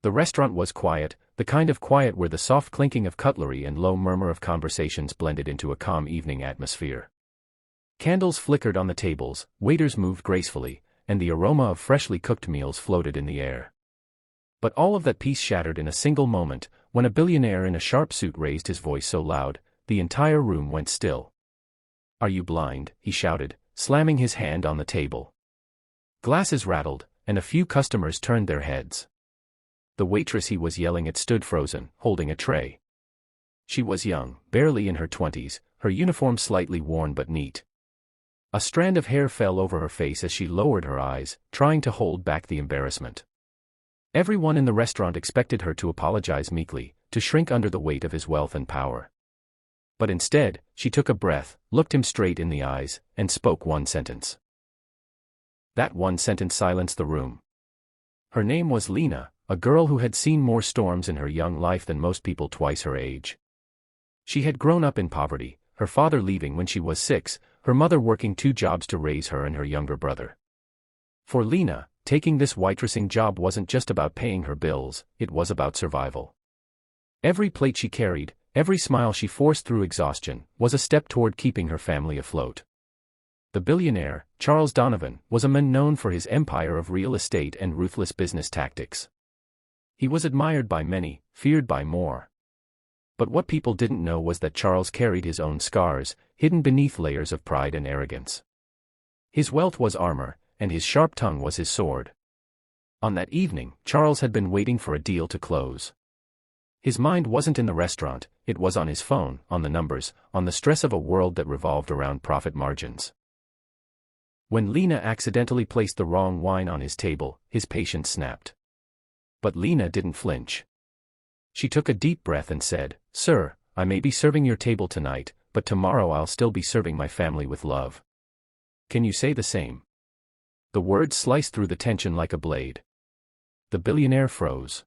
The restaurant was quiet, the kind of quiet where the soft clinking of cutlery and low murmur of conversations blended into a calm evening atmosphere. Candles flickered on the tables, waiters moved gracefully, and the aroma of freshly cooked meals floated in the air. But all of that peace shattered in a single moment, when a billionaire in a sharp suit raised his voice so loud, the entire room went still. "Are you blind?" he shouted, slamming his hand on the table. Glasses rattled, and a few customers turned their heads. The waitress he was yelling at stood frozen, holding a tray. She was young, barely in her 20s, her uniform slightly worn but neat. A strand of hair fell over her face as she lowered her eyes, trying to hold back the embarrassment. Everyone in the restaurant expected her to apologize meekly, to shrink under the weight of his wealth and power. But instead, she took a breath, looked him straight in the eyes, and spoke one sentence. That one sentence silenced the room. Her name was Lena, a girl who had seen more storms in her young life than most people twice her age. She had grown up in poverty, her father leaving when she was 6, her mother working 2 jobs to raise her and her younger brother. For Lena, taking this waitressing job wasn't just about paying her bills, it was about survival. Every plate she carried, every smile she forced through exhaustion, was a step toward keeping her family afloat. The billionaire, Charles Donovan, was a man known for his empire of real estate and ruthless business tactics. He was admired by many, feared by more. But what people didn't know was that Charles carried his own scars, hidden beneath layers of pride and arrogance. His wealth was armor, and his sharp tongue was his sword. On that evening, Charles had been waiting for a deal to close. His mind wasn't in the restaurant, it was on his phone, on the numbers, on the stress of a world that revolved around profit margins. When Lena accidentally placed the wrong wine on his table, his patience snapped. But Lena didn't flinch. She took a deep breath and said, "Sir, I may be serving your table tonight, but tomorrow I'll still be serving my family with love. Can you say the same?" The words sliced through the tension like a blade. The billionaire froze.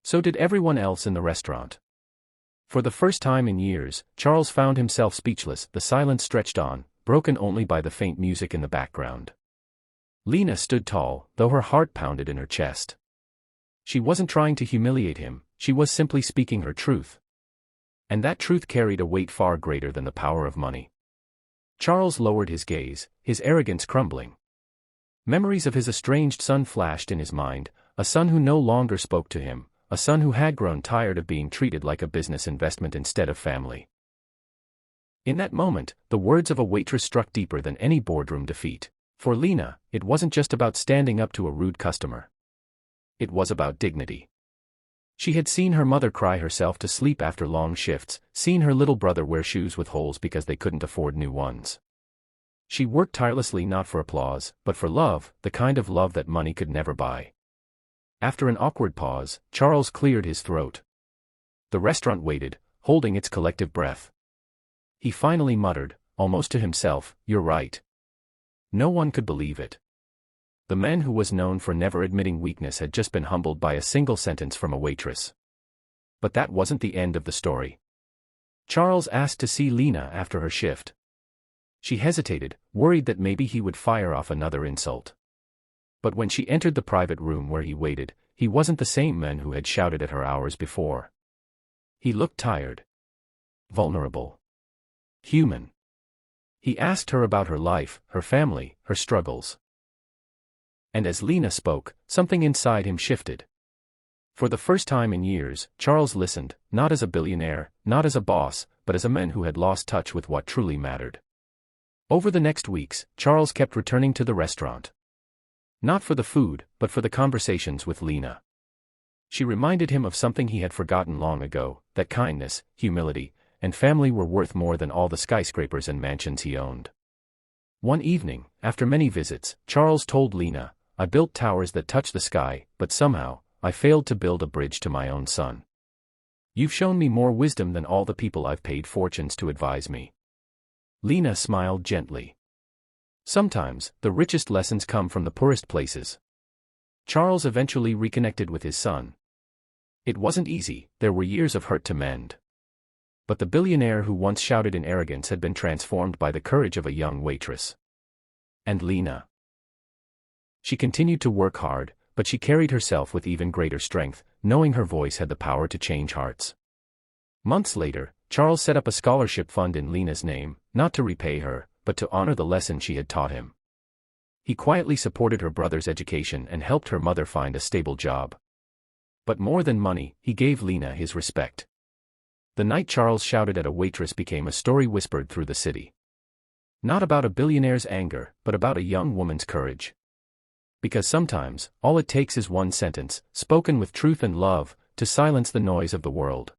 So did everyone else in the restaurant. For the first time in years, Charles found himself speechless. The silence stretched on, broken only by the faint music in the background. Lena stood tall, though her heart pounded in her chest. She wasn't trying to humiliate him, she was simply speaking her truth. And that truth carried a weight far greater than the power of money. Charles lowered his gaze, his arrogance crumbling. Memories of his estranged son flashed in his mind, a son who no longer spoke to him, a son who had grown tired of being treated like a business investment instead of family. In that moment, the words of a waitress struck deeper than any boardroom defeat. For Lena, it wasn't just about standing up to a rude customer. It was about dignity. She had seen her mother cry herself to sleep after long shifts, seen her little brother wear shoes with holes because they couldn't afford new ones. She worked tirelessly not for applause, but for love, the kind of love that money could never buy. After an awkward pause, Charles cleared his throat. The restaurant waited, holding its collective breath. He finally muttered, almost to himself, "You're right." No one could believe it. The man who was known for never admitting weakness had just been humbled by a single sentence from a waitress. But that wasn't the end of the story. Charles asked to see Lena after her shift. She hesitated, worried that maybe he would fire off another insult. But when she entered the private room where he waited, he wasn't the same man who had shouted at her hours before. He looked tired. Vulnerable. Human. He asked her about her life, her family, her struggles. And as Lena spoke, something inside him shifted. For the first time in years, Charles listened, not as a billionaire, not as a boss, but as a man who had lost touch with what truly mattered. Over the next weeks, Charles kept returning to the restaurant. Not for the food, but for the conversations with Lena. She reminded him of something he had forgotten long ago, that kindness, humility, and family were worth more than all the skyscrapers and mansions he owned. One evening, after many visits, Charles told Lena, "I built towers that touch the sky, but somehow, I failed to build a bridge to my own son. You've shown me more wisdom than all the people I've paid fortunes to advise me." Lena smiled gently. Sometimes, the richest lessons come from the poorest places. Charles eventually reconnected with his son. It wasn't easy, there were years of hurt to mend. But the billionaire who once shouted in arrogance had been transformed by the courage of a young waitress. And Lena. She continued to work hard, But she carried herself with even greater strength, knowing her voice had the power to change hearts. Months later, Charles set up a scholarship fund in Lena's name, not to repay her, but to honor the lesson she had taught him. He quietly supported her brother's education and helped her mother find a stable job. But more than money, he gave Lena his respect. The night Charles shouted at a waitress became a story whispered through the city. Not about a billionaire's anger, but about a young woman's courage. Because sometimes, all it takes is one sentence, spoken with truth and love, to silence the noise of the world.